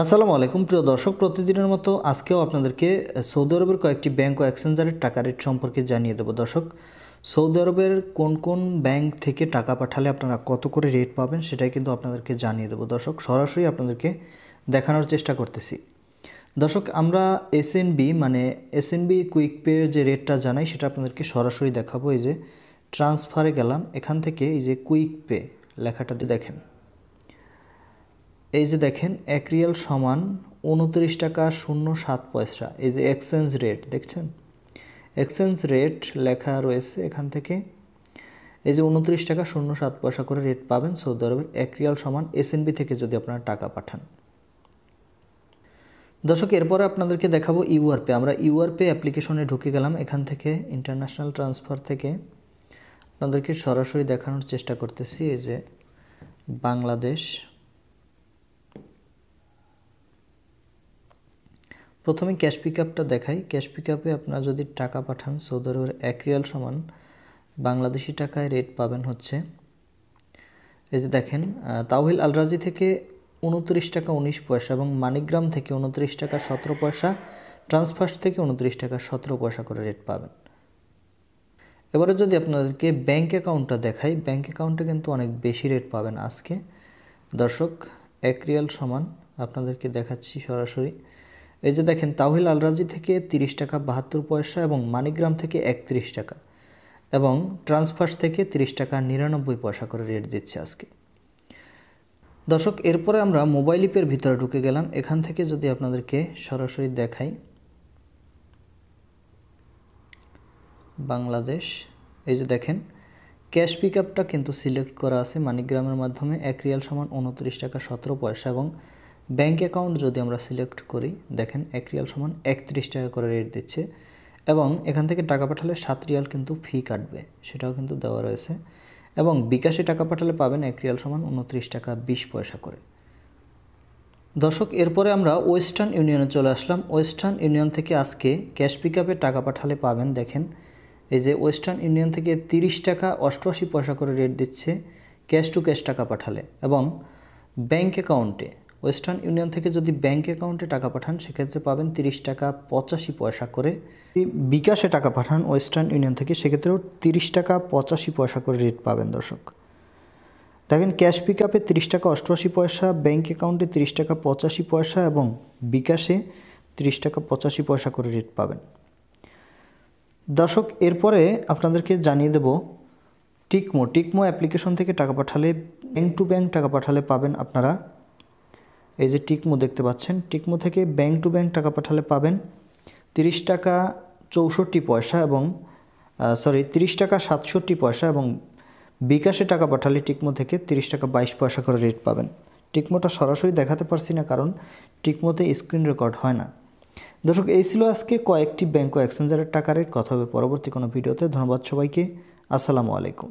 আসসালামু আলাইকুম প্রিয় দর্শক, প্রতিদিনের মতো আজকেও আপনাদেরকে সৌদি আরবের কয়েকটি ব্যাংক ও এক্সচেঞ্জারের টাকা রেট সম্পর্কে জানিয়ে দেব। দর্শক, সৌদি আরবের কোন কোন ব্যাংক থেকে টাকা পাঠালে আপনারা কত করে রেট পাবেন সেটাই কিন্তু আপনাদেরকে জানিয়ে দেব। দর্শক, সরাসরি আপনাদেরকে দেখানোর চেষ্টা করতেছি। দর্শক, আমরা এসএনবি মানে এসএনবি কুইক পের যে রেটটা জানাই সেটা আপনাদেরকে সরাসরি দেখাবো। এই যে ট্রান্সফারে গেলাম, এখান থেকে এই যে কুইক পে লেখাটা দেখেন, এই যে দেখেন 1 রিয়াল সমান 29 টাকা 07 পয়সা। এই যে এক্সচেঞ্জ রেট দেখছেন, এক্সচেঞ্জ রেট লেখা রয়েছে এখান থেকে। এই যে 29 টাকা 07 পয়সা করে রেট পাবেন সৌদি আরবের 1 রিয়াল সমান এসএনবি থেকে যদি আপনারা টাকা পাঠান। দর্শক, এরপরে আপনাদেরকে দেখাবো ইউআরপে। আমরা ইউআরপে অ্যাপ্লিকেশনে ঢুকে গেলাম, এখান থেকে ইন্টারন্যাশনাল ট্রান্সফার থেকে আপনাদেরকে সরাসরি দেখানোর চেষ্টা করতেছি। এই যে বাংলাদেশ, প্রথমে ক্যাশ পিকআপটা দেখাই। ক্যাশ পিকআপে আপনারা যদি টাকা পাঠান সৌদি আরবের 1 রিয়াল সমান বাংলাদেশি টাকায় রেট পাবেন হচ্ছে, এই যে দেখেন তাওহিল আল রাজি থেকে 29 টাকা 19 পয়সা এবং মানিকগ্রাম থেকে 29 টাকা 17 পয়সা, ট্রান্সফার্স্ট থেকে 29 টাকা 17 পয়সা করে রেট পাবেন। এবারে যদি আপনাদেরকে ব্যাঙ্ক অ্যাকাউন্টটা দেখাই, ব্যাঙ্ক অ্যাকাউন্টে কিন্তু অনেক বেশি রেট পাবেন আজকে। দর্শক, 1 রিয়াল সমান আপনাদেরকে দেখাচ্ছি সরাসরি। এই যে দেখেন তাওহিল আল রাজি থেকে 30 টাকা 72 পয়সা এবং মানিকগ্রাম থেকে 31 টাকা এবং ট্রান্সফার্স্ট থেকে 30 টাকা 99 পয়সা করে রেট দিচ্ছে আজকে। দর্শক, এরপরে আমরা মোবাইল অ্যাপের ভিতরে ঢুকে গেলাম, এখান থেকে যদি আপনাদেরকে সরাসরি দেখাই বাংলাদেশ, এই যে দেখেন ক্যাশ পিকআপটা কিন্তু সিলেক্ট করা আছে মানিকগ্রামের মাধ্যমে 1 রিয়াল সমান 29 টাকা 17 পয়সা এবং ব্যাঙ্ক অ্যাকাউন্ট যদি আমরা সিলেক্ট করি দেখেন 1 রিয়াল সমান 31 টাকা করে রেট দিচ্ছে এবং এখান থেকে টাকা পাঠালে 7 রিয়াল কিন্তু ফি কাটবে, সেটাও কিন্তু দেওয়া রয়েছে এবং বিকাশে টাকা পাঠালে পাবেন 1 রিয়াল সমান 29 টাকা 20 পয়সা করে। দর্শক, এরপরে আমরা ওয়েস্টার্ন ইউনিয়নে চলে আসলাম। ওয়েস্টার্ন ইউনিয়ন থেকে আজকে ক্যাশ পিকআপে টাকা পাঠালে পাবেন দেখেন, এই যে ওয়েস্টার্ন ইউনিয়ন থেকে 30 টাকা 88 পয়সা করে রেট দিচ্ছে ক্যাশ টু ক্যাশ টাকা পাঠালে এবং ব্যাঙ্ক অ্যাকাউন্টে ওয়েস্টার্ন ইউনিয়ন থেকে যদি ব্যাঙ্ক অ্যাকাউন্টে টাকা পাঠান সেক্ষেত্রে পাবেন 30 টাকা 85 পয়সা করে। বিকাশে টাকা পাঠান ওয়েস্টার্ন ইউনিয়ন থেকে সেক্ষেত্রেও 30 টাকা 85 পয়সা করে রেট পাবেন। দর্শক দেখেন ক্যাশ পিকআপে 30 টাকা 88 পয়সা, ব্যাঙ্ক অ্যাকাউন্টে 30 টাকা 85 পয়সা এবং বিকাশে 30 টাকা 85 পয়সা করে রেট পাবেন। দর্শক, এরপরে আপনাদেরকে জানিয়ে দেব টিকমো অ্যাপ্লিকেশন থেকে টাকা পাঠালে ব্যাঙ্ক টু ব্যাঙ্ক টাকা পাঠালে পাবেন আপনারা, এই যে টিকমো দেখতে পাচ্ছেন, টিকমো থেকে ব্যাঙ্ক টু ব্যাঙ্ক টাকা পাঠালে পাবেন 30 টাকা 64 পয়সা এবং 30 টাকা 67 পয়সা এবং বিকাশে টাকা পাঠালে টিকমো থেকে 30 টাকা 22 পয়সা করে রেট পাবেন। টিকমোটা সরাসরি দেখাতে পারছি না কারণ টিকমোতে স্ক্রিন রেকর্ড হয় না। দর্শক, এই ছিল আজকে কয়েকটি ব্যাংক ও এক্সচেঞ্জারের টাকা রেট। কথা হবে পরবর্তী কোনো ভিডিওতে। ধন্যবাদ সবাইকে। আসসালামু আলাইকুম।